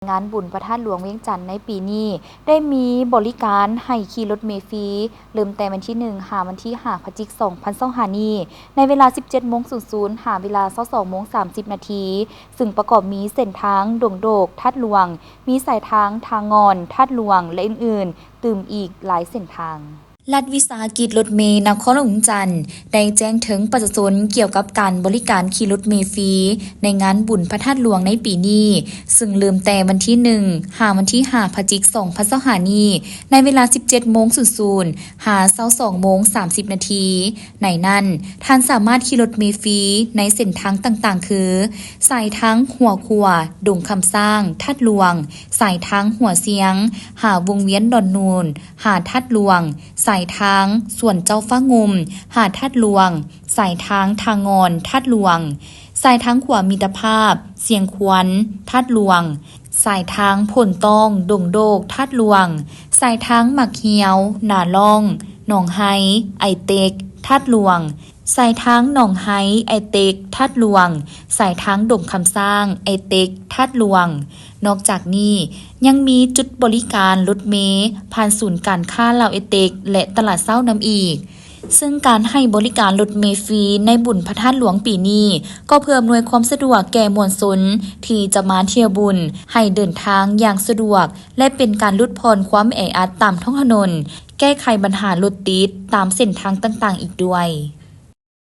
งานบุญพระธาตุหลวงเวียงจันทน์ในปีนี้ได้มีบริการให้ขี่รถเมล์ฟรีเริ่มแต่วันที่1หาวันที่5พฤศจิกายน2025นี้ในเวลา 17:00 หาเวลา 22:30 นาทีซึ่งประกอบมีเส้นทางดงโดกธาตุหลวงมีสายทางทางงอนธาตุหลวงและอื่นๆตื่มอีกหลายเส้นทางรัฐวิสาหกิจรถเมล์นครหลวงจันทน์ได้แจ้งถึงประชาชนเกี่ยวกับการบริการขี่รถเมล์ฟรีในงานบุญพระธาตุหลวงในปีนี้ซึ่งเริ่มแต่วันที่1หาวันที่5พฤศจิกายน2025นี้ในเวลา 17:00 หา 22:30 นาทีในนั้นท่านสามารถขี่รถเมล์ฟรีในเส้นทางต่างๆคือสายทางหัวขัวดงคำสร้างธาตุหลวงสายทางหัวเสียงหาวงเวียนดอนนูนหาธาตุหลวงสายทางส่วนเจ้าฟ้างุมหาดธาตุหลวงสายทางทางงอนธาตุหลวงสายทางขวามิตรภาพเสียงควนธาตุหลวงสายทางผลตองดงโดกธาตุหลวงสายทางหมักเหียวหนาล่องหนองไฮไอเต็กธาตุหลวงสายทางหนองไฮไอเต็กธาตุหลวงสายทางดงคำสร้างไอเต็กธาตุหลวงนอกจากนี้ยังมีจุดบริการรถเมล์ผ่านศูนย์การค้าลาวไอเต็กและตลาดเช้านำอีกซึ่งการให้บริการรถเมล์ฟรีในบุญพระธาตุหลวงปีนี้ก็เพื่ออำนวยความสะดวกแก่มวลชนที่จะมาเที่ยวบุญให้เดินทางอย่างสะดวกและเป็นการลดพรความแออัดตามท้องถนนแก้ไขปัญหารถติดตามเส้นทางต่างๆอีกด้วย